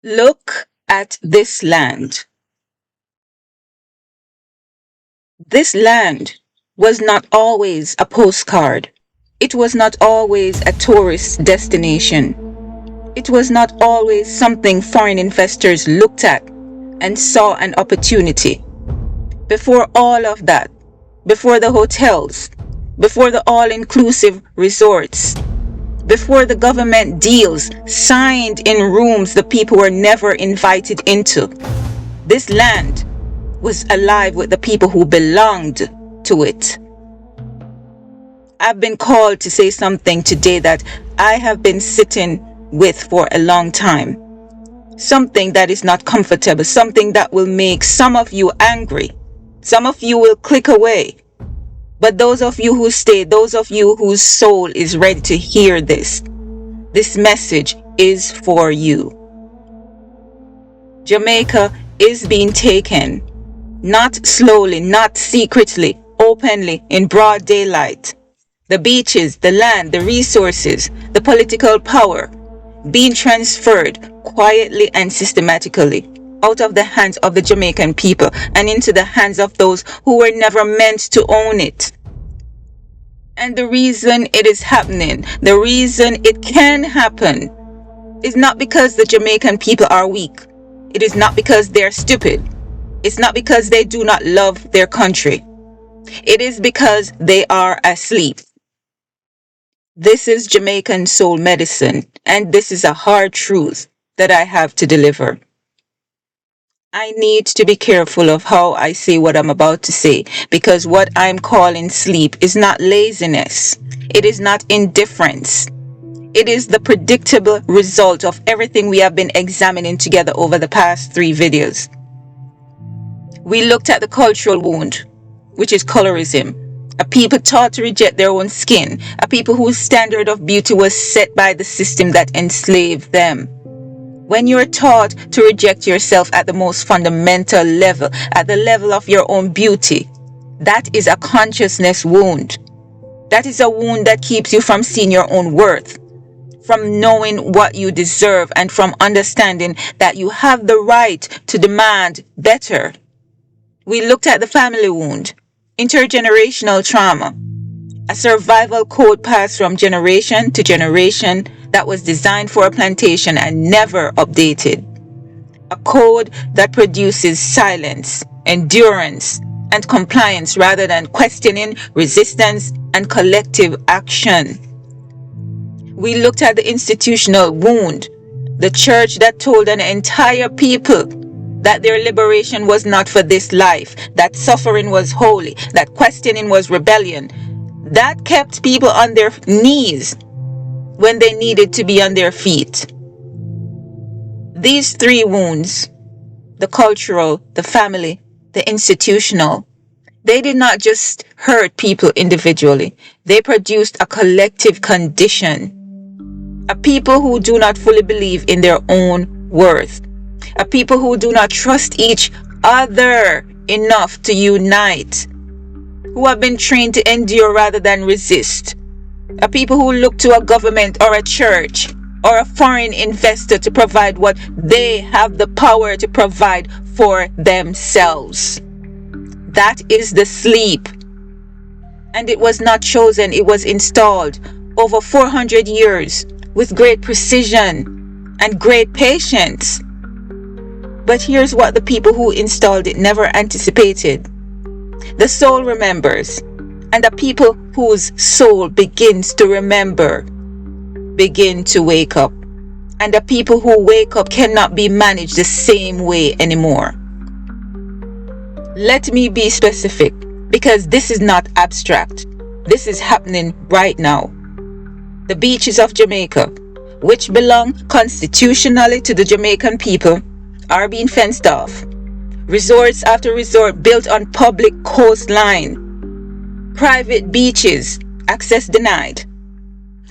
Look at this land. This land was not always a postcard. It was not always a tourist destination. It was not always something foreign investors looked at and saw an opportunity. Before all of that, before the hotels, before the all-inclusive resorts, before the government deals signed in rooms the people were never invited into, this land was alive with the people who belonged to it. I've been called to say something today that I have been sitting with for a long time. Something that is not comfortable, something that will make some of you angry. Some of you will click away. But those of you who stay, those of you whose soul is ready to hear this message is for you. Jamaica is being taken, not slowly, not secretly, openly, in broad daylight. The beaches, the land, the resources, the political power being transferred quietly and systematically out of the hands of the Jamaican people and into the hands of those who were never meant to own it. And the reason it is happening, the reason it can happen, is not because the Jamaican people are weak. It is not because they're stupid. It's not because they do not love their country. It is because they are asleep. This is Jamaican Soul Medicine, and this is a hard truth that I have to deliver. I need to be careful of how I say what I'm about to say, because what I'm calling sleep is not laziness. It is not indifference. It is the predictable result of everything we have been examining together over the past 3 videos. We looked at the cultural wound, which is colorism. A people taught to reject their own skin. A people whose standard of beauty was set by the system that enslaved them. When you're taught to reject yourself at the most fundamental level, at the level of your own beauty, that is a consciousness wound. That is a wound that keeps you from seeing your own worth, from knowing what you deserve, and from understanding that you have the right to demand better. We looked at the family wound, intergenerational trauma, a survival code passed from generation to generation that was designed for a plantation and never updated. A code that produces silence, endurance, and compliance rather than questioning, resistance, and collective action. We looked at the institutional wound, the church that told an entire people that their liberation was not for this life, that suffering was holy, that questioning was rebellion. That kept people on their knees when they needed to be on their feet. These 3 wounds, the cultural, the family, the institutional, they did not just hurt people individually. They produced a collective condition. A people who do not fully believe in their own worth. A people who do not trust each other enough to unite. Who have been trained to endure rather than resist. A people who look to a government or a church or a foreign investor to provide what they have the power to provide for themselves. That is the sleep. And it was not chosen, it was installed over 400 years with great precision and great patience. But here's what the people who installed it never anticipated. The soul remembers, and the people whose soul begins to remember begin to wake up. And the people who wake up cannot be managed the same way anymore. Let me be specific, because this is not abstract. This is happening right now. The beaches of Jamaica, which belong constitutionally to the Jamaican people, are being fenced off. Resorts after resort built on public coastline. Private beaches, access denied.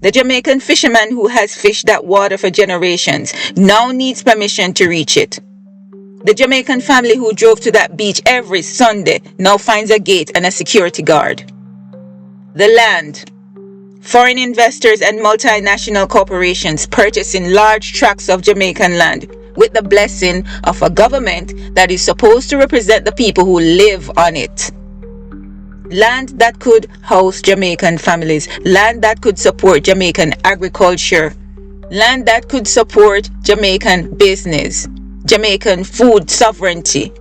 The Jamaican fisherman who has fished that water for generations now needs permission to reach it. The Jamaican family who drove to that beach every Sunday now finds a gate and a security guard. The land. Foreign investors and multinational corporations purchasing large tracts of Jamaican land with the blessing of a government that is supposed to represent the people who live on it. Land that could house Jamaican families, land that could support Jamaican agriculture, land that could support Jamaican business, Jamaican food sovereignty,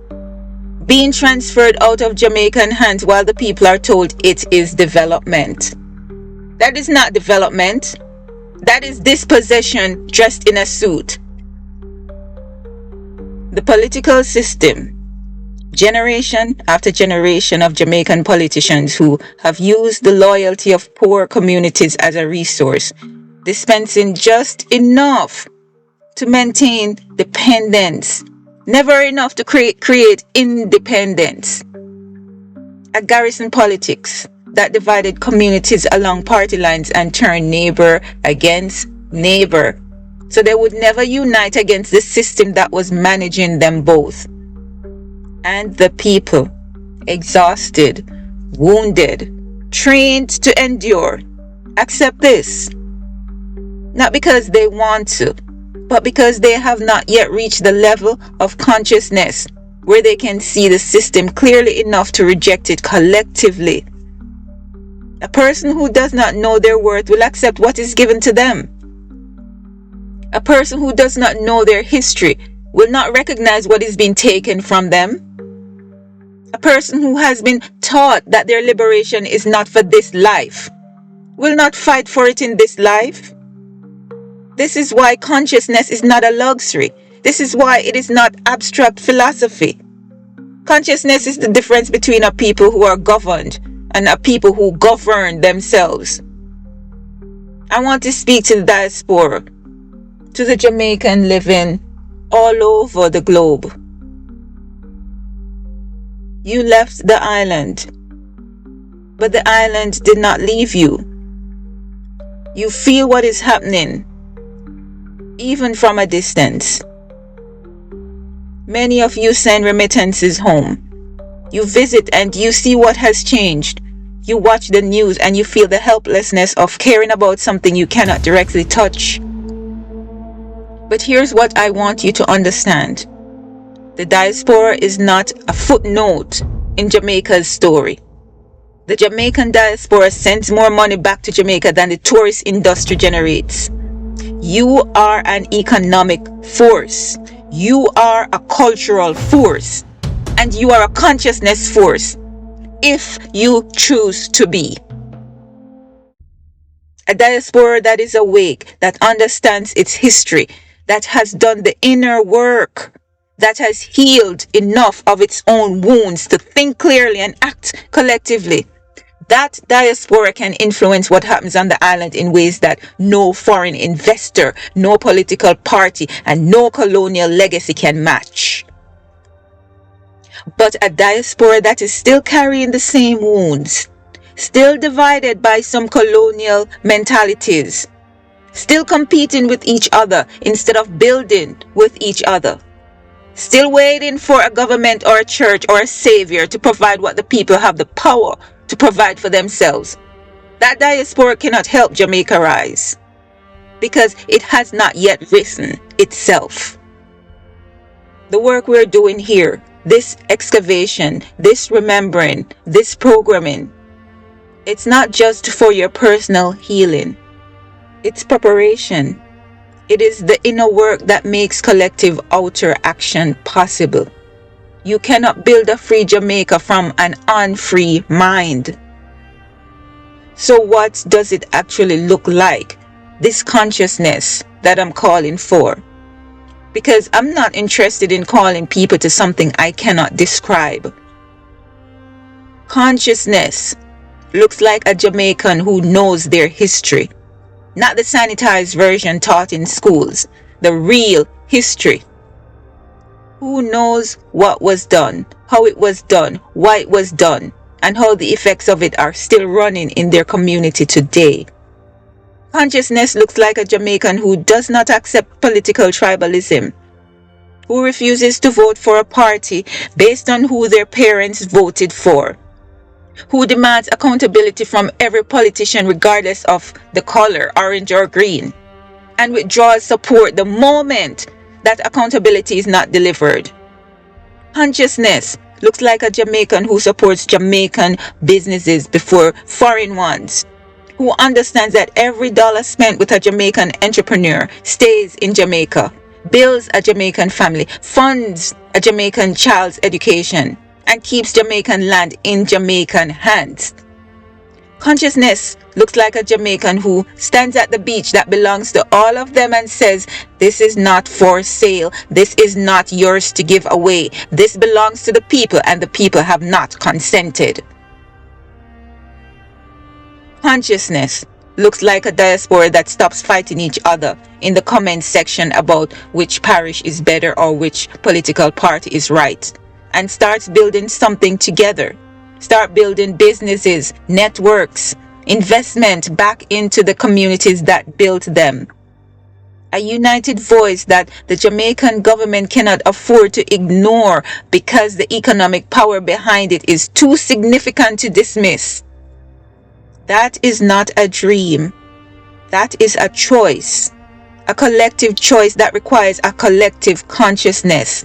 being transferred out of Jamaican hands while the people are told it is development. That is not development. That is dispossession dressed in a suit. The political system, generation after generation of Jamaican politicians who have used the loyalty of poor communities as a resource, dispensing just enough to maintain dependence, never enough to create independence. A garrison politics that divided communities along party lines and turned neighbor against neighbor, so they would never unite against the system that was managing them both. And the people, exhausted, wounded, trained to endure, accept this. Not because they want to, but because they have not yet reached the level of consciousness where they can see the system clearly enough to reject it collectively. A person who does not know their worth will accept what is given to them. A person who does not know their history will not recognize what is being taken from them. A person who has been taught that their liberation is not for this life will not fight for it in this life. This is why consciousness is not a luxury. This is why it is not abstract philosophy. Consciousness is the difference between a people who are governed and a people who govern themselves. I want to speak to the diaspora, to the Jamaican living all over the globe. You left the island, but the island did not leave you. You feel what is happening, even from a distance. Many of you send remittances home. You visit and you see what has changed. You watch the news and you feel the helplessness of caring about something you cannot directly touch. But here's what I want you to understand. The diaspora is not a footnote in Jamaica's story. The Jamaican diaspora sends more money back to Jamaica than the tourist industry generates. You are an economic force. You are a cultural force. And you are a consciousness force, if you choose to be. A diaspora that is awake, that understands its history, that has done the inner work, that has healed enough of its own wounds to think clearly and act collectively. That diaspora can influence what happens on the island in ways that no foreign investor, no political party, and no colonial legacy can match. But a diaspora that is still carrying the same wounds, still divided by some colonial mentalities, still competing with each other instead of building with each other, still waiting for a government or a church or a savior to provide what the people have the power to provide for themselves. That diaspora cannot help Jamaica rise because it has not yet risen itself. The work we're doing here, this excavation, this remembering, this programming, it's not just for your personal healing. It's preparation. It is the inner work that makes collective outer action possible. You cannot build a free Jamaica from an unfree mind. So what does it actually look like? This consciousness that I'm calling for. Because I'm not interested in calling people to something I cannot describe. Consciousness looks like a Jamaican who knows their history. Not the sanitized version taught in schools. The real history. Who knows what was done, how it was done, why it was done, and how the effects of it are still running in their community today. Consciousness looks like a Jamaican who does not accept political tribalism, who refuses to vote for a party based on who their parents voted for, who demands accountability from every politician regardless of the color, orange or green, and withdraws support the moment that accountability is not delivered. Consciousness looks like a Jamaican who supports Jamaican businesses before foreign ones, who understands that every dollar spent with a Jamaican entrepreneur stays in Jamaica, builds a Jamaican family, funds a Jamaican child's education, and keeps Jamaican land in Jamaican hands. Consciousness looks like a Jamaican who stands at the beach that belongs to all of them and says, this is not for sale, this is not yours to give away, this belongs to the people and the people have not consented. Consciousness looks like a diaspora that stops fighting each other in the comment section about which parish is better or which political party is right, and starts building something together. Start building businesses, networks, investment back into the communities that built them. A united voice that the Jamaican government cannot afford to ignore because the economic power behind it is too significant to dismiss. That is not a dream. That is a choice. A collective choice that requires a collective consciousness.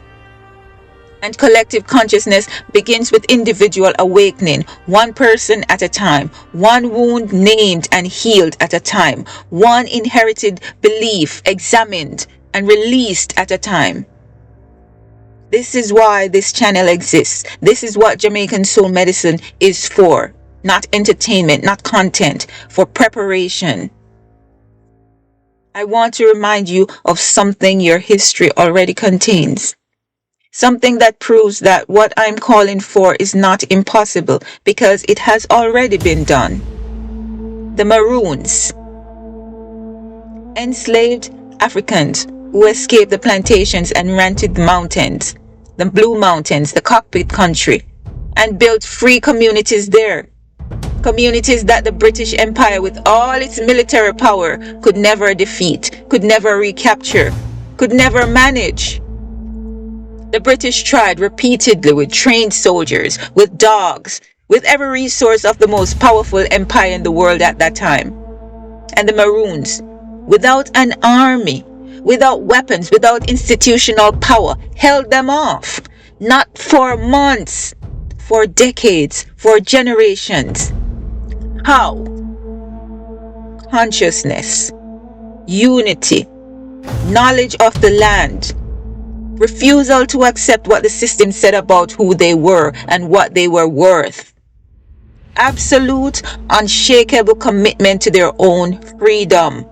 And collective consciousness begins with individual awakening, one person at a time, one wound named and healed at a time, one inherited belief examined and released at a time. This is why this channel exists. This is what Jamaican Soul Medicine is for. Not entertainment, not content, for preparation. I want to remind you of something your history already contains. Something that proves that what I'm calling for is not impossible because it has already been done. The Maroons, enslaved Africans who escaped the plantations and ran to the mountains, the Blue Mountains, the cockpit country, and built free communities there. Communities that the British Empire with all its military power could never defeat, could never recapture, could never manage. The British tried repeatedly with trained soldiers, with dogs, with every resource of the most powerful empire in the world at that time. And the Maroons, without an army, without weapons, without institutional power, held them off. Not for months, for decades, for generations. How? Consciousness, unity, knowledge of the land, refusal to accept what the system said about who they were and what they were worth. Absolute, unshakable commitment to their own freedom.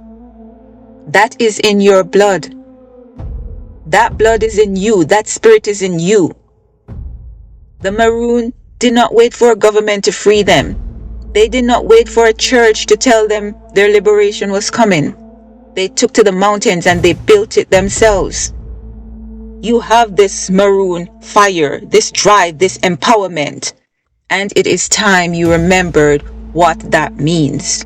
That is in your blood. That blood is in you. That spirit is in you. The Maroon did not wait for a government to free them. They did not wait for a church to tell them their liberation was coming. They took to the mountains and they built it themselves. You have this Maroon fire, this drive, this empowerment. And it is time you remembered what that means.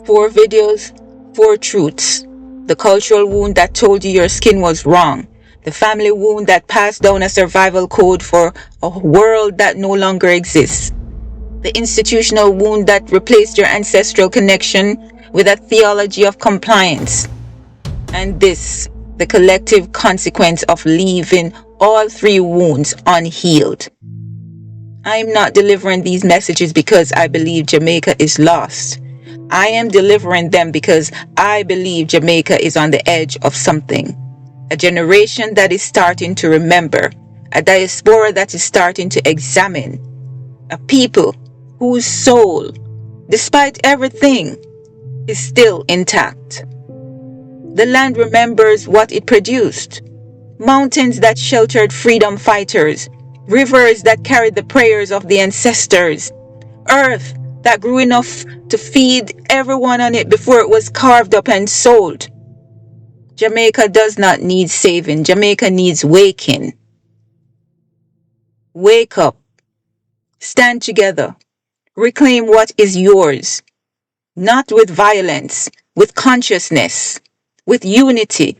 4 videos, 4 truths. The cultural wound that told you your skin was wrong. The family wound that passed down a survival code for a world that no longer exists. The institutional wound that replaced your ancestral connection with a theology of compliance. And this, the collective consequence of leaving all 3 wounds unhealed. I'm not delivering these messages because I believe Jamaica is lost. I am delivering them because I believe Jamaica is on the edge of something. A generation that is starting to remember. A diaspora that is starting to examine. A people whose soul, despite everything, is still intact. The land remembers what it produced. Mountains that sheltered freedom fighters. Rivers that carried the prayers of the ancestors. Earth that grew enough to feed everyone on it before it was carved up and sold. Jamaica does not need saving. Jamaica needs waking. Wake up. Stand together. Reclaim what is yours. Not with violence, with consciousness, with unity,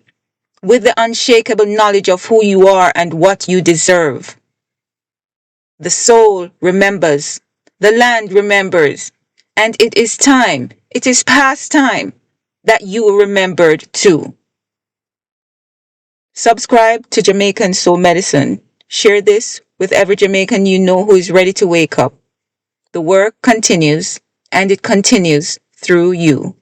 with the unshakable knowledge of who you are and what you deserve. The soul remembers. The land remembers. And it is time, it is past time, that you remembered too. Subscribe to Jamaican Soul Medicine. Share this with every Jamaican you know who is ready to wake up. The work continues, and it continues through you.